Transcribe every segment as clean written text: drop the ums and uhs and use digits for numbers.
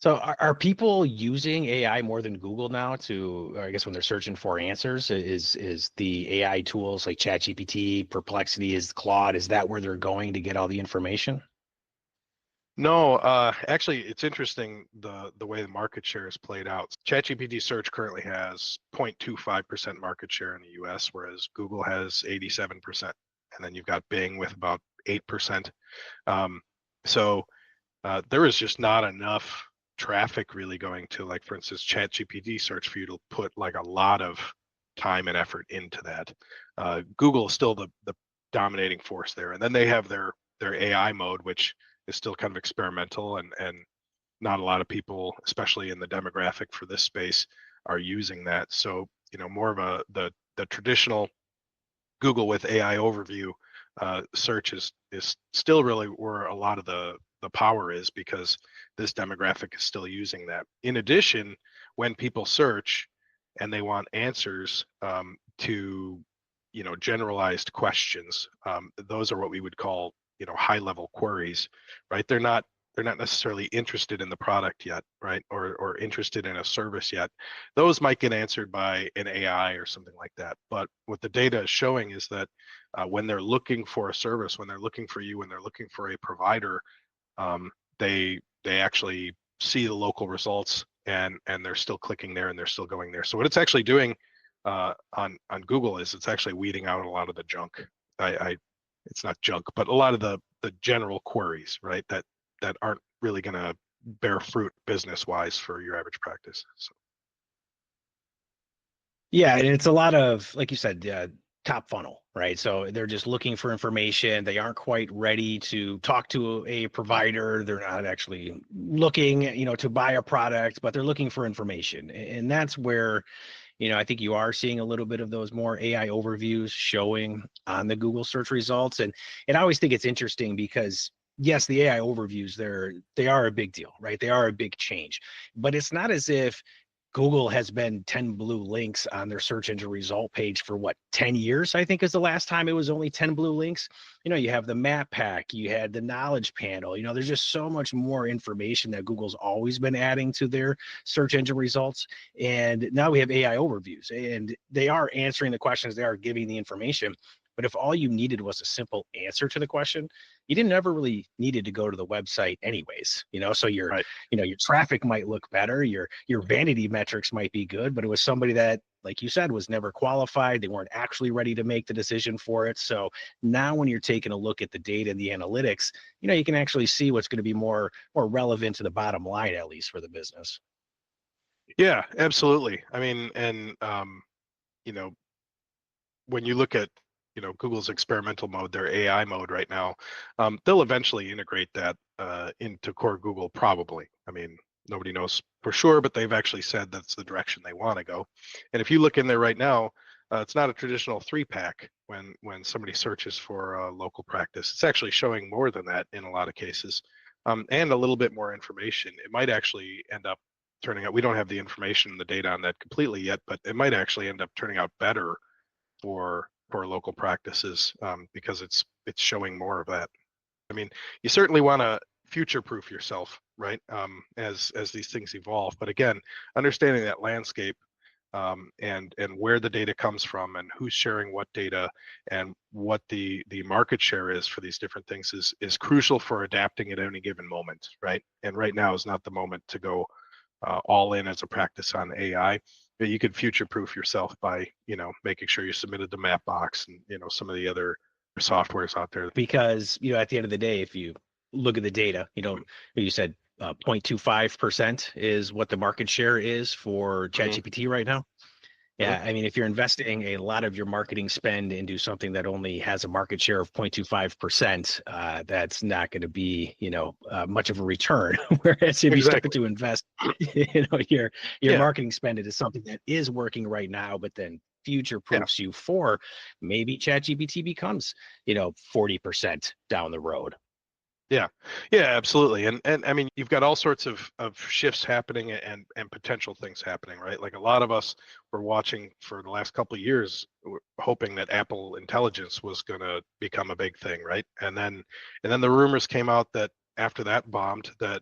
So are people using AI more than Google now to, or I guess when they're searching for answers, is the AI tools like ChatGPT, Perplexity, is Claude, is that where they're going to get all the information? No, actually, it's interesting the way the market share is played out. ChatGPT search currently has 0.25% market share in the US, whereas Google has 87%. And then you've got Bing with about 8%. Um, so there is just not enough traffic really going to, like, for instance, ChatGPT search for you to put like a lot of time and effort into that. Google is still the dominating force there. And then they have their AI mode, which is still kind of experimental, and not a lot of people, especially in the demographic for this space, are using that. So, more of the traditional Google with AI overview search is still really where a lot of the power is, because this demographic is still using that. In addition, when people search and they want answers to generalized questions, those are what we would call high level queries, right? They're not necessarily interested in the product yet, right? Or interested in a service yet. Those might get answered by an AI or something like that. But what the data is showing is that when they're looking for a service, when they're looking for you, when they're looking for a provider, um, they actually see the local results, and they're still clicking there, and they're still going there. So what it's actually doing on Google is it's actually weeding out a lot of the junk. I It's not junk, but a lot of the general queries, right? That aren't really going to bear fruit business wise for your average practice. So. Yeah, and it's a lot of, like you said, top funnel, right? So they're just looking for information. They aren't quite ready to talk to a provider. They're not actually looking, to buy a product, but they're looking for information. And that's where, I think you are seeing a little bit of those more AI overviews showing on the Google search results. And I always think it's interesting because yes, the AI overviews, they are a big deal, right? They are a big change, but it's not as if Google has been 10 blue links on their search engine result page for what, 10 years, I think is the last time it was only 10 blue links. You have the map pack, you had the knowledge panel, there's just so much more information that Google's always been adding to their search engine results. And now we have AI overviews, and they are answering the questions, they are giving the information. But if all you needed was a simple answer to the question, you didn't ever really needed to go to the website anyways, so Right. your traffic might look better, your vanity metrics might be good, but it was somebody that, like you said, was never qualified. They weren't actually ready to make the decision for it. So now when you're taking a look at the data and the analytics, you can actually see what's going to be more relevant to the bottom line, at least for the business. Yeah, absolutely. I mean, and you know, when you look at Google's experimental mode, their AI mode right now, they'll eventually integrate that into core Google, probably. I mean, nobody knows for sure, but they've actually said that's the direction they want to go. And if you look in there right now, it's not a traditional 3-pack when somebody searches for a local practice. It's actually showing more than that in a lot of cases, and a little bit more information. It might actually end up turning out, we don't have the information and the data on that completely yet, but it might actually end up turning out better for local practices, because it's showing more of that. I mean, you certainly want to future-proof yourself, right? As these things evolve. But again, understanding that landscape, and where the data comes from, and who's sharing what data, and what the market share is for these different things is crucial for adapting at any given moment, right? And right now is not the moment to go all in as a practice on AI. But you could future-proof yourself by making sure you submitted the map box, and some of the other softwares out there. Because at the end of the day, if you look at the data, you said 0.25% is what the market share is for Mhm, ChatGPT right now. mhm. Yeah, I mean, if you're investing a lot of your marketing spend into something that only has a market share of 0.25%, that's not going to be, much of a return. Whereas if you start Exactly. to invest, your Yeah, marketing spend into something that is working right now, but then future yeah. proofs you for maybe ChatGPT becomes, 40% down the road. Yeah, yeah, absolutely. And I mean, you've got all sorts of shifts happening, and potential things happening, right? Like, a lot of us were watching for the last couple of years, hoping that Apple Intelligence was going to become a big thing, right? And then the rumors came out that after that bombed that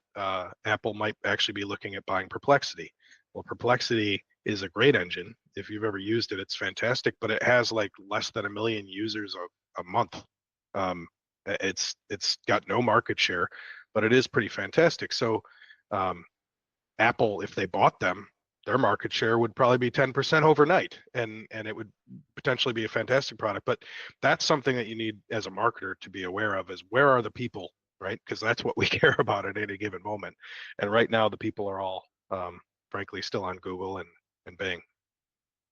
Apple might actually be looking at buying Perplexity. Well, Perplexity is a great engine. If you've ever used it, it's fantastic, but it has like less than 1 million users a month. It's got no market share, but it is pretty fantastic. So Apple, if they bought them, their market share would probably be 10% overnight, and it would potentially be a fantastic product. But that's something that you need as a marketer to be aware of: is where are the people, right? Because that's what we care about at any given moment. And right now, the people are all, frankly, still on Google and Bing.